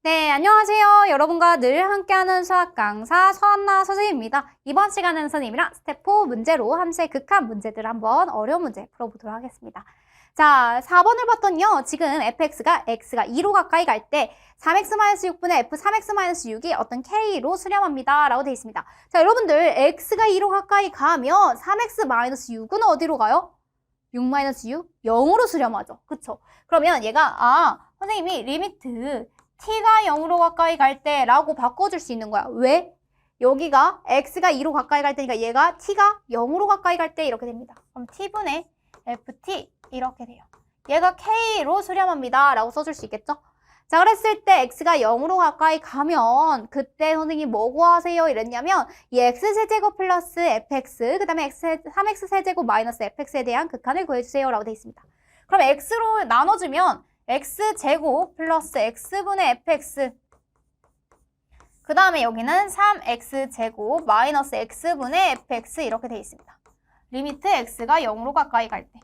네, 안녕하세요. 여러분과 늘 함께하는 수학 강사 서한나 선생님입니다. 이번 시간에는 선생님이랑 스텝 4 문제로 함수의 극한 문제들 한번 어려운 문제 풀어보도록 하겠습니다. 자, 4번을 봤더니요. 지금 fx가 x가 2로 가까이 갈 때 3x-6분의 f 3x-6이 어떤 k로 수렴합니다. 라고 되어 있습니다. 자, 여러분들 x가 2로 가까이 가면 3x-6은 어디로 가요? 6-6? 0으로 수렴하죠. 그쵸? 그러면 얘가 선생님이 리미트 t가 0으로 가까이 갈 때 라고 바꿔줄 수 있는 거야. 왜? 여기가 x가 2로 가까이 갈 때니까 얘가 t가 0으로 가까이 갈 때 이렇게 됩니다. 그럼 t분의 ft 이렇게 돼요. 얘가 k로 수렴합니다. 라고 써줄 수 있겠죠? 자, 그랬을 때 x가 0으로 가까이 가면 그때 선생님이 뭐 구하세요? 이랬냐면 이 x세제곱 플러스 fx 그 다음에 3x세제곱 마이너스 fx에 대한 극한을 구해주세요. 라고 돼 있습니다. 그럼 x로 나눠주면 x제곱 플러스 x분의 fx 그 다음에 여기는 3x제곱 마이너스 x분의 fx 이렇게 돼 있습니다. 리미트 x가 0으로 가까이 갈 때.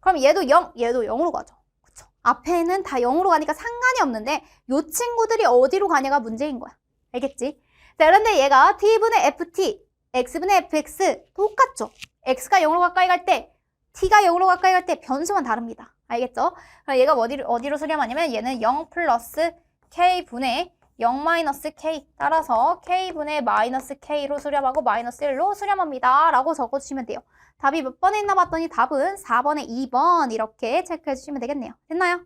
그럼 얘도 0, 얘도 0으로 가죠. 그쵸? 앞에는 다 0으로 가니까 상관이 없는데 요 친구들이 어디로 가냐가 문제인 거야. 알겠지? 자, 그런데 얘가 t분의 ft, x분의 fx 똑같죠? x가 0으로 가까이 갈 때, t가 0으로 가까이 갈 때 변수만 다릅니다. 알겠죠? 그럼 얘가 어디로 수렴하냐면 얘는 0 플러스 k분의 0 마이너스 k 따라서 k분의 마이너스 k로 수렴하고 마이너스 1로 수렴합니다. 라고 적어주시면 돼요. 답이 몇 번에 있나 봤더니 답은 4번에 2번 이렇게 체크해 주시면 되겠네요. 됐나요?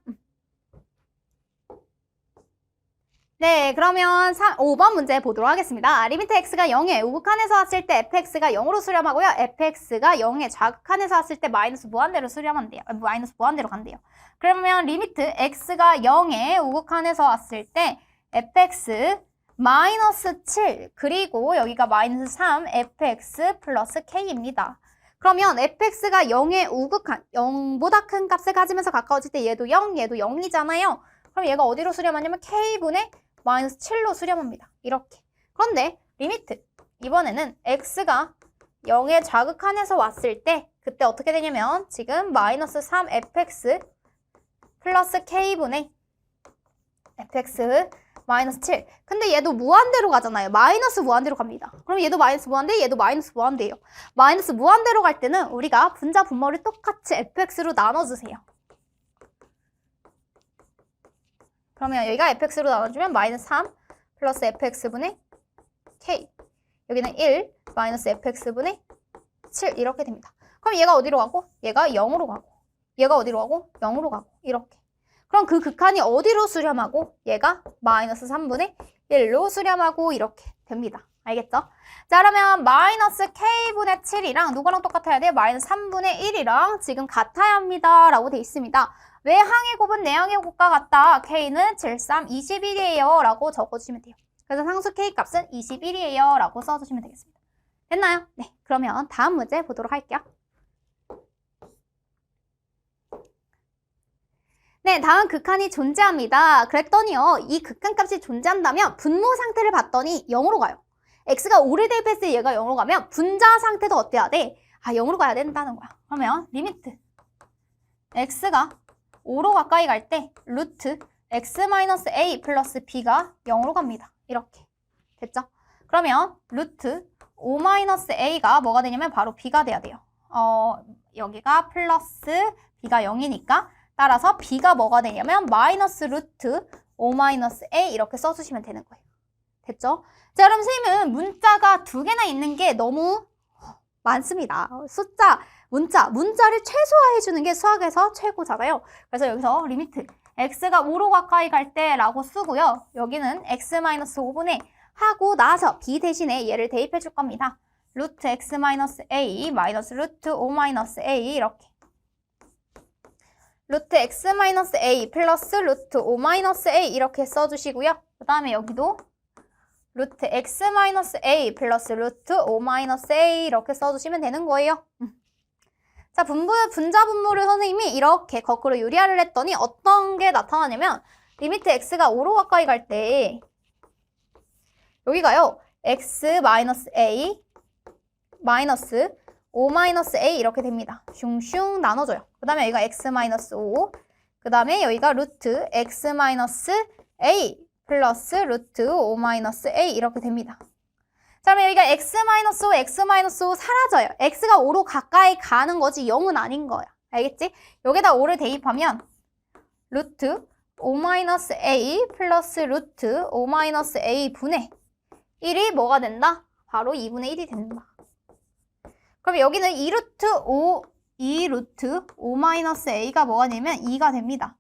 네, 그러면 5번 문제 보도록 하겠습니다. 리미트 x가 0에 우극한에서 왔을 때 fx가 0으로 수렴하고요. fx가 0에 좌극한에서 왔을 때 마이너스 무한대로 수렴한대요. 마이너스 무한대로 간대요. 그러면 리미트 x가 0에 우극한에서 왔을 때 fx 마이너스 7 그리고 여기가 마이너스 3 fx 플러스 k입니다. 그러면 fx가 0의 우극한, 0보다 큰 값을 가지면서 가까워질 때 얘도 0, 얘도 0이잖아요. 그럼 얘가 어디로 수렴하냐면 k분의 마이너스 7로 수렴합니다. 이렇게. 그런데 리미트, 이번에는 x가 0의 좌극한에서 왔을 때 그때 어떻게 되냐면 지금 마이너스 3fx 플러스 k분의 fx 마이너스 7. 근데 얘도 무한대로 가잖아요. 마이너스 무한대로 갑니다. 그럼 얘도 마이너스 무한대, 얘도 마이너스 무한대예요. 마이너스 무한대로 갈 때는 우리가 분자 분모를 똑같이 fx로 나눠주세요. 그러면 여기가 fx로 나눠주면 마이너스 3 플러스 fx분의 k. 여기는 1 마이너스 fx분의 7 이렇게 됩니다. 그럼 얘가 어디로 가고? 얘가 0으로 가고. 얘가 어디로 가고? 0으로 가고. 이렇게. 그럼 그 극한이 어디로 수렴하고 얘가 마이너스 3분의 1로 수렴하고 이렇게 됩니다. 알겠죠? 자, 그러면 마이너스 k분의 7이랑 누구랑 똑같아야 돼요? 마이너스 3분의 1이랑 지금 같아야 합니다. 라고 돼 있습니다. 외항의 곱은 내항의 곱과 같다. k는 7, 3, 21이에요. 라고 적어주시면 돼요. 그래서 상수 k 값은 21이에요. 라고 써주시면 되겠습니다. 됐나요? 네, 그러면 다음 문제 보도록 할게요. 네, 다음 극한이 존재합니다. 그랬더니요, 이 극한값이 존재한다면 분모 상태를 봤더니 0으로 가요. x가 5를 대입했을 때 얘가 0으로 가면 분자 상태도 어때야 돼? 0으로 가야 된다는 거야. 그러면 리미트 x가 5로 가까이 갈 때 루트 x-a 플러스 b가 0으로 갑니다. 이렇게. 됐죠? 그러면 루트 5-a가 뭐가 되냐면 바로 b가 돼야 돼요. 여기가 플러스 b가 0이니까 따라서 b가 뭐가 되냐면 마이너스 루트 5-a 이렇게 써주시면 되는 거예요. 됐죠? 자, 그럼 선생님은 문자가 2개나 있는 게 너무 많습니다. 문자를 최소화해주는 게 수학에서 최고잖아요. 그래서 여기서 리미트 x가 5로 가까이 갈 때 라고 쓰고요. 여기는 x-5분의 하고 나서 b 대신에 얘를 대입해 줄 겁니다. 루트 x-a 마이너스 루트 5-a 이렇게. 루트 x-a 플러스 루트 5-a 이렇게 써주시고요. 그 다음에 여기도 루트 x-a 플러스 루트 5-a 이렇게 써주시면 되는 거예요. 자, 분자 분모를 선생님이 이렇게 거꾸로 유리화를 했더니 어떤 게 나타나냐면 리미트 x가 5로 가까이 갈 때 여기가요. x-a 마이너스 5-a 이렇게 됩니다. 슝슝 나눠줘요. 그 다음에 여기가 x-5 그 다음에 여기가 루트 x-a a 플러스 루트 5 마이너스 a 이렇게 됩니다. 자, 그러면 여기가 x 마이너스 5, x 마이너스 5 사라져요. x가 5로 가까이 가는 거지 0은 아닌 거야. 알겠지? 여기다 5를 대입하면 루트 5 마이너스 a 플러스 루트 5 마이너스 a 분의 1이 뭐가 된다? 바로 2분의 1이 된다. 그럼 여기는 2 루트 5 마이너스 a가 뭐가 되면 2가 됩니다.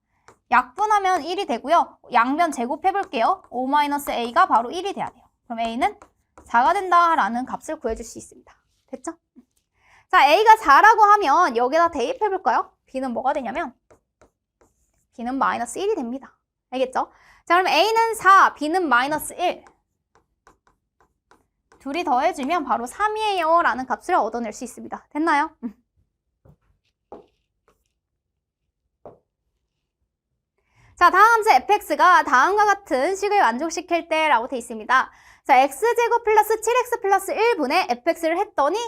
약분하면 1이 되고요. 양변 제곱해 볼게요. 5 마이너스 a가 바로 1이 돼야 돼요. 그럼 a는 4가 된다라는 값을 구해줄 수 있습니다. 됐죠? 자, a가 4라고 하면 여기다 대입해 볼까요? b는 뭐가 되냐면 b는 마이너스 1이 됩니다. 알겠죠? 자, 그럼 a는 4, b는 마이너스 1. 둘이 더해주면 바로 3이에요 라는 값을 얻어낼 수 있습니다. 됐나요? 자, 다음 제 fx가 다음과 같은 식을 만족시킬 때 라고 돼 있습니다. 자, x제곱 플러스 7x 플러스 1분의 fx를 했더니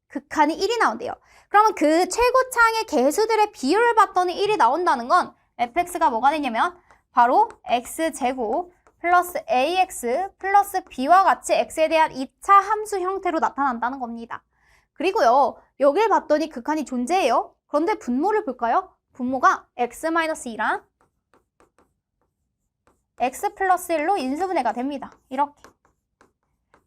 극한이 1이 나온대요. 그러면 그 최고창의 개수들의 비율을 봤더니 1이 나온다는 건 fx가 뭐가 되냐면 바로 x제곱 플러스 ax 플러스 b와 같이 x에 대한 2차 함수 형태로 나타난다는 겁니다. 그리고요, 여길 봤더니 극한이 존재해요. 그런데 분모를 볼까요? 분모가 x-2랑 x 플러스 1로 인수분해가 됩니다. 이렇게.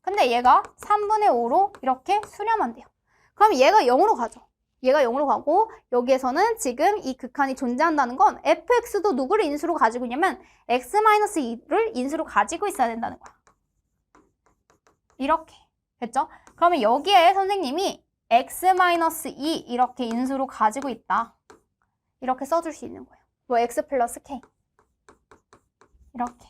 근데 얘가 3분의 5로 이렇게 수렴한 돼요. 그럼 얘가 0으로 가죠. 얘가 0으로 가고 여기에서는 지금 이 극한이 존재한다는 건 fx도 누구를 인수로 가지고 있냐면 x-2를 인수로 가지고 있어야 된다는 거야. 이렇게. 됐죠? 그러면 여기에 선생님이 x-2 이렇게 인수로 가지고 있다. 이렇게 써줄 수 있는 거예요. 뭐 x 플러스 k. 이렇게.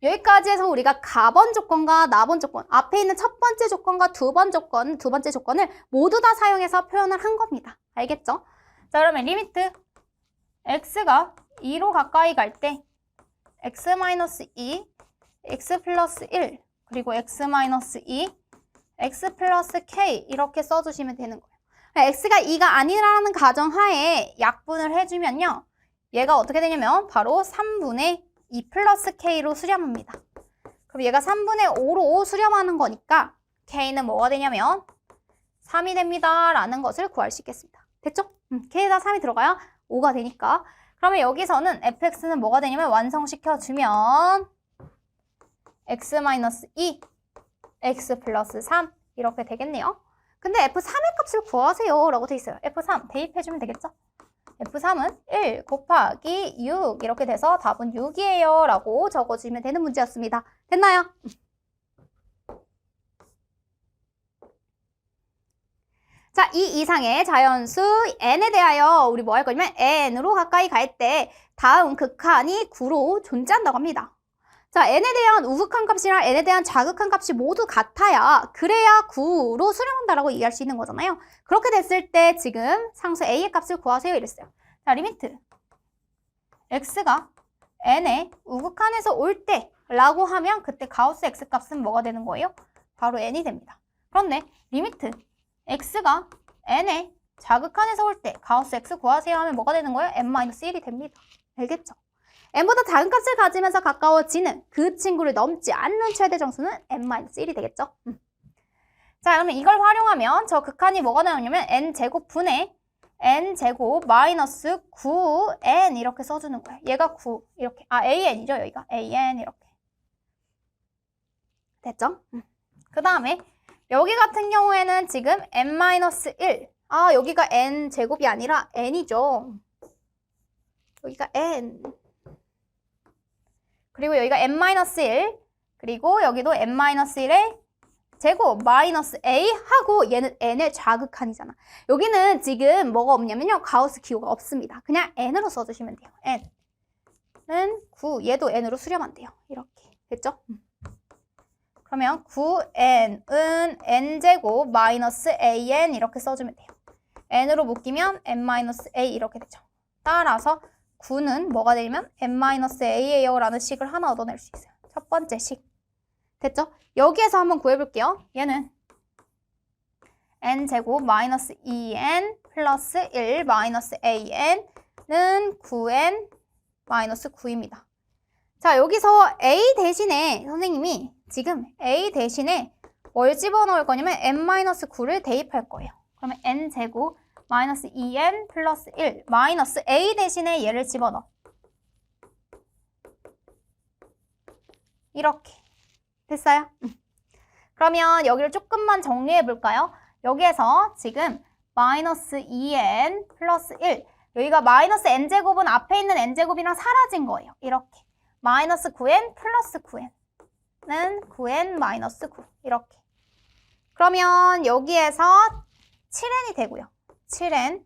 여기까지 해서 우리가 가번 조건과 나번 조건, 앞에 있는 첫 번째 조건과 두 번째 조건을 모두 다 사용해서 표현을 한 겁니다. 알겠죠? 자, 그러면 리미트 x가 2로 가까이 갈 때 x-2, x 플러스 1, 그리고 x-2, x 플러스 k 이렇게 써주시면 되는 거예요. x가 2가 아니라는 가정하에 약분을 해주면요. 얘가 어떻게 되냐면 바로 3분의 2 플러스 k로 수렴합니다. 그럼 얘가 3분의 5로 수렴하는 거니까 k는 뭐가 되냐면 3이 됩니다. 라는 것을 구할 수 있겠습니다. 됐죠? k에다 3이 들어가야 5가 되니까. 그러면 여기서는 fx는 뭐가 되냐면 완성시켜주면 x-2, x 플러스 3 이렇게 되겠네요. 근데 f3의 값을 구하세요 라고 돼 있어요. f3 대입해주면 되겠죠? f3은 1 곱하기 6 이렇게 돼서 답은 6이에요 라고 적어주면 되는 문제였습니다. 됐나요? 자, 이 이상의 자연수 n에 대하여 우리 뭐 할 거냐면 n으로 가까이 갈 때 다음 극한이 9로 존재한다고 합니다. 자, n에 대한 우극한 값이랑 n에 대한 자극한 값이 모두 같아야 그래야 9로 수렴한다라고 얘기할 수 있는 거잖아요. 그렇게 됐을 때 지금 상수 a의 값을 구하세요 이랬어요. 자, 리미트 x가 n의 우극한에서 올 때 라고 하면 그때 가우스 x 값은 뭐가 되는 거예요? 바로 n이 됩니다. 그런데 리미트 x가 n의 자극한에서 올 때 가우스 x 구하세요 하면 뭐가 되는 거예요? n-1이 됩니다. 알겠죠? n보다 작은 값을 가지면서 가까워지는 그 친구를 넘지 않는 최대 정수는 n-1이 되겠죠? 자, 그러면 이걸 활용하면 저 극한이 뭐가 나오냐면 n제곱 분의 n제곱 마이너스 9n 이렇게 써주는 거예요. 얘가 9 이렇게. an이죠 여기가. an 이렇게. 됐죠? 그 다음에 여기 같은 경우에는 지금 n-1 여기가 n제곱이 아니라 n이죠. 여기가 n 그리고 여기가 n-1 그리고 여기도 n-1의 제곱 마이너스 a 하고 얘는 n의 자극한이잖아. 여기는 지금 뭐가 없냐면요. 가우스 기호가 없습니다. 그냥 n으로 써주시면 돼요. n은 9, 얘도 n으로 수렴한대요. 이렇게. 됐죠? 그러면 9n은 n제곱 마이너스 an 이렇게 써주면 돼요. n으로 묶이면 n-a 이렇게 되죠. 따라서 9는 뭐가 되냐면 n-a예요 라는 식을 하나 얻어낼 수 있어요. 첫 번째 식. 됐죠? 여기에서 한번 구해볼게요. 얘는 n제곱 마이너스 2n 플러스 1 마이너스 an 9n 마이너스 9입니다. 자, 여기서 a 대신에 선생님이 지금 a 대신에 뭘 집어넣을 거냐면 n-9를 대입할 거예요. 그러면 n제곱 마이너스 2n 플러스 1 마이너스 a 대신에 얘를 집어넣어. 이렇게. 됐어요? 그러면 여기를 조금만 정리해 볼까요? 여기에서 지금 마이너스 2n 플러스 1 여기가 마이너스 n제곱은 앞에 있는 n제곱이랑 사라진 거예요. 이렇게. 마이너스 9n 플러스 9n은 9n 마이너스 9 이렇게. 그러면 여기에서 7n이 되고요. 7n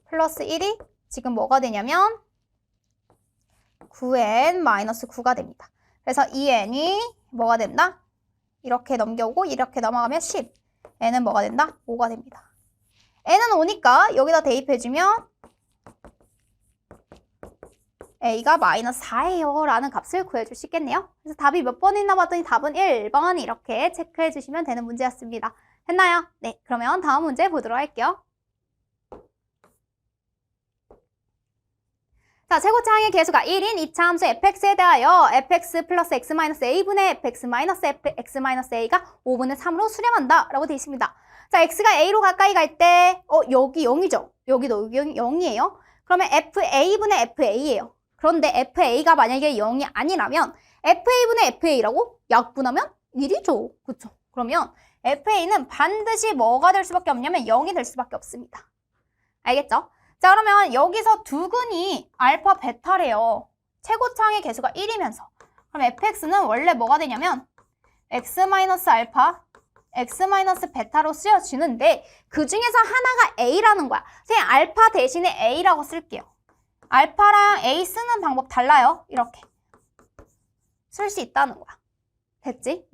플러스 1이 지금 뭐가 되냐면 9n 마이너스 9가 됩니다. 그래서 2n이 뭐가 된다? 이렇게 넘겨오고 이렇게 넘어가면 10. n은 뭐가 된다? 5가 됩니다. n은 5니까 여기다 대입해주면 a가 마이너스 4예요 라는 값을 구해줄 수 있겠네요. 그래서 답이 몇 번 있나 봤더니 답은 1번 이렇게 체크해 주시면 되는 문제였습니다. 됐나요? 네, 그러면 다음 문제 보도록 할게요. 자, 최고차항의 계수가 1인 2차 함수 fx에 대하여 fx 플러스 x 마이너스 a분의 fx 마이너스 x 마이너스 a가 5분의 3으로 수렴한다 라고 되어 있습니다. 자, x가 a로 가까이 갈 때 여기 0이죠? 여기도 0이에요. 그러면 fa분의 fa예요. 그런데 fa가 만약에 0이 아니라면 fa분의 fa라고 약분하면 1이죠. 그쵸? 그러면 fa는 반드시 뭐가 될 수밖에 없냐면 0이 될 수밖에 없습니다. 알겠죠? 자, 그러면 여기서 두근이 알파 베타래요. 최고차항의 계수가 1이면서. 그럼 fx는 원래 뭐가 되냐면 x 마이너스 알파, x 마이너스 베타로 쓰여지는데 그 중에서 하나가 a라는 거야. 그냥 알파 대신에 a라고 쓸게요. 알파랑 a 쓰는 방법 달라요. 이렇게. 쓸 수 있다는 거야. 됐지?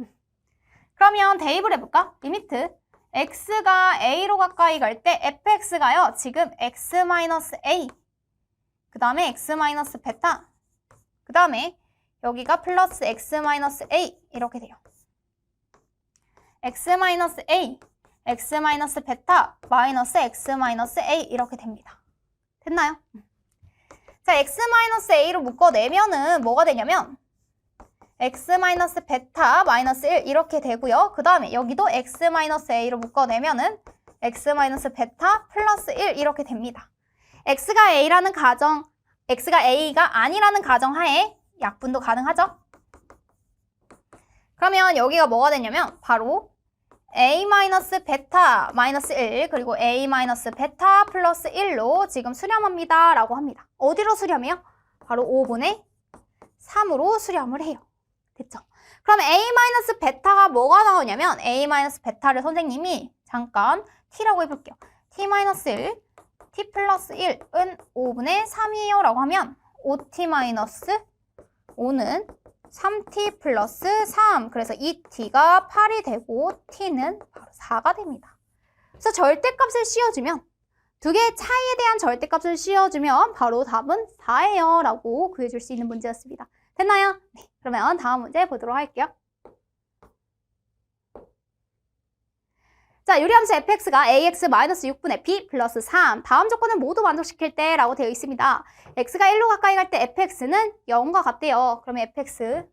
그러면 대입을 해볼까? 리미트. x가 a로 가까이 갈 때 fx가요. 지금 x-a 그 다음에 x- 베타 그 다음에 여기가 플러스 x-a 이렇게 돼요. x-a x- 베타 마이너스 x-a 이렇게 됩니다. 됐나요? 자, x-a로 묶어내면은 뭐가 되냐면 x-베타 마이너스 1 이렇게 되고요. 그 다음에 여기도 x-a로 묶어내면은 x-베타 플러스 1 이렇게 됩니다. x가 a라는 가정, x가 a가 아니라는 가정하에 약분도 가능하죠. 그러면 여기가 뭐가 되냐면 바로 a-베타 마이너스 1 그리고 a-베타 플러스 1로 지금 수렴합니다 라고 합니다. 어디로 수렴해요? 바로 5분의 3으로 수렴을 해요. 됐죠? 그럼 a-베타가 뭐가 나오냐면 a-베타를 선생님이 잠깐 t라고 해볼게요. t-1, t 플러스 1은 5분의 3이에요 라고 하면 5t-5는 3t 플러스 3 그래서 2t가 8이 되고 t는 바로 4가 됩니다. 그래서 절대값을 씌워주면 두 개의 차이에 대한 절대값을 씌워주면 바로 답은 4예요 라고 구해줄 수 있는 문제였습니다. 됐나요? 네, 그러면 다음 문제 보도록 할게요. 자, 유리함수 fx가 ax-6분의 b 플러스 3 다음 조건을 모두 만족시킬 때 라고 되어 있습니다. x가 1로 가까이 갈 때 fx는 0과 같대요. 그러면 fx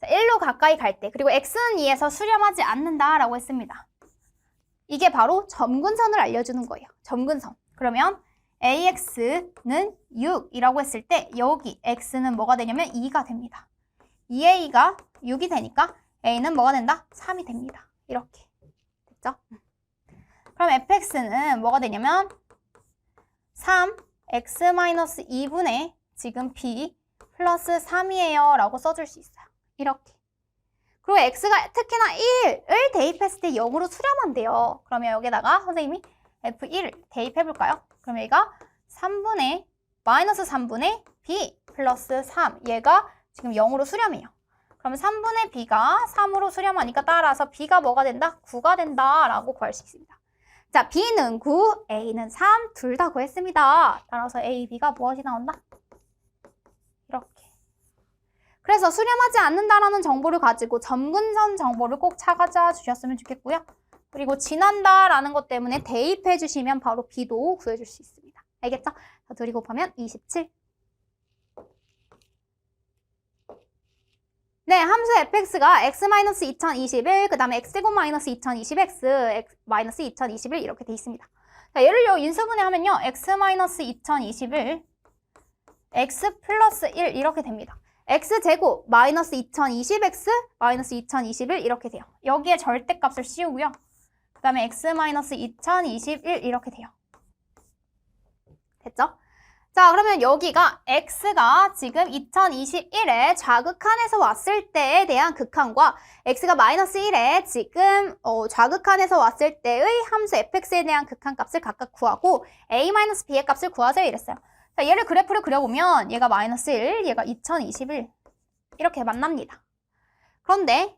자, 1로 가까이 갈 때 그리고 x는 2에서 수렴하지 않는다 라고 했습니다. 이게 바로 점근선을 알려주는 거예요. 점근선. 그러면 ax는 6이라고 했을 때 여기 x는 뭐가 되냐면 2가 됩니다. 2a가 6이 되니까 a는 뭐가 된다? 3이 됩니다. 이렇게. 됐죠? 그럼 fx는 뭐가 되냐면 3 x-2분의 지금 b 플러스 3이에요 라고 써줄 수 있어요. 이렇게. 그리고 x가 특히나 1을 대입했을 때 0으로 수렴한대요. 그러면 여기다가 선생님이 f1을 대입해볼까요? 그럼 여기가 3분의 마이너스 3분의 b 플러스 3 얘가 지금 0으로 수렴해요. 그러면 3분의 b가 3으로 수렴하니까 따라서 b가 뭐가 된다? 9가 된다 라고 구할 수 있습니다. 자, b는 9, a는 3 둘 다 구했습니다. 따라서 a, b가 무엇이 나온다? 이렇게. 그래서 수렴하지 않는다라는 정보를 가지고 점근선 정보를 꼭 찾아 주셨으면 좋겠고요. 그리고 지난다라는 것 때문에 대입해 주시면 바로 b도 구해줄 수 있습니다. 알겠죠? 자, 둘이 곱하면 27. 네, 함수 fx가 x-2021, 그 다음에 x제곱-2020x, x-2021 이렇게 돼 있습니다. 자, 얘를 인수분해하면요. x-2021, x 플러스 1 이렇게 됩니다. x제곱 마이너스 2020x 마이너스 2021 이렇게 돼요. 여기에 절대값을 씌우고요. 그 다음에 x-2021 이렇게 돼요. 됐죠? 자, 그러면 여기가 x가 지금 2021에 좌극한에서 왔을 때에 대한 극한과 x가 마이너스 1에 지금 좌극한에서 왔을 때의 함수 fx에 대한 극한값을 각각 구하고 a-b의 값을 구하세요 이랬어요. 자, 얘를 그래프를 그려보면 얘가 마이너스 1, 얘가 2021 이렇게 만납니다. 그런데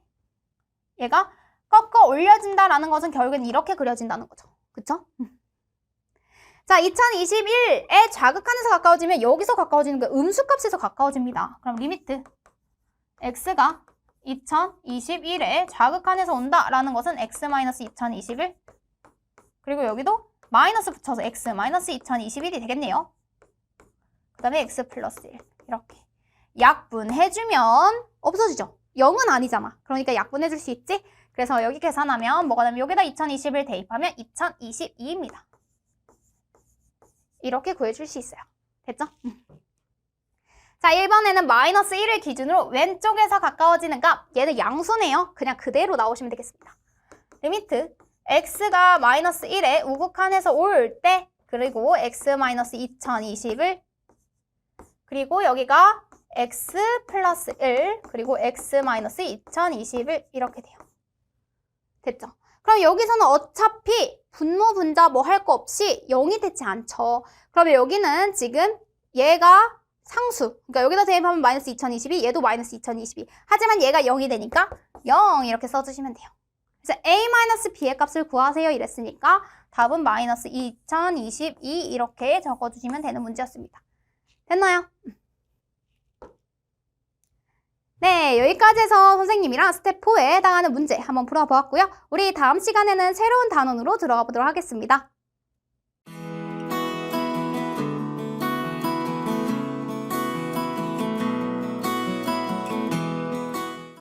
얘가 꺾어 올려진다라는 것은 결국엔 이렇게 그려진다는 거죠. 그쵸? 자, 2021에 좌극한에서 가까워지면 여기서 가까워지는 게 음수값에서 가까워집니다. 그럼 리미트 x가 2021에 좌극한에서 온다라는 것은 x-2021 그리고 여기도 마이너스 붙여서 x-2021이 되겠네요. 그 다음에 x 플러스 1 이렇게 약분해주면 없어지죠. 0은 아니잖아. 그러니까 약분해줄 수 있지? 그래서 여기 계산하면 뭐가 되면 여기다 2021 대입하면 2022입니다. 이렇게 구해줄 수 있어요. 됐죠? 자, 1번에는 마이너스 1을 기준으로 왼쪽에서 가까워지는 값. 얘는 양수네요. 그냥 그대로 나오시면 되겠습니다. 리미트 x가 마이너스 1에 우극한에서 올 때 그리고 x-2020을 그리고 여기가 x 플러스 1 그리고 x-2020을 이렇게 돼요. 됐죠? 그럼 여기서는 어차피 분모 분자 뭐 할 거 없이 0이 되지 않죠. 그러면 여기는 지금 얘가 상수. 그러니까 여기다 대입하면 마이너스 2022, 얘도 마이너스 2022. 하지만 얘가 0이 되니까 0 이렇게 써주시면 돼요. 그래서 a-b의 값을 구하세요 이랬으니까 답은 마이너스 2022 이렇게 적어주시면 되는 문제였습니다. 됐나요? 네, 여기까지 해서 선생님이랑 스텝 4에 해당하는 문제 한번 풀어보았고요. 우리 다음 시간에는 새로운 단원으로 들어가 보도록 하겠습니다.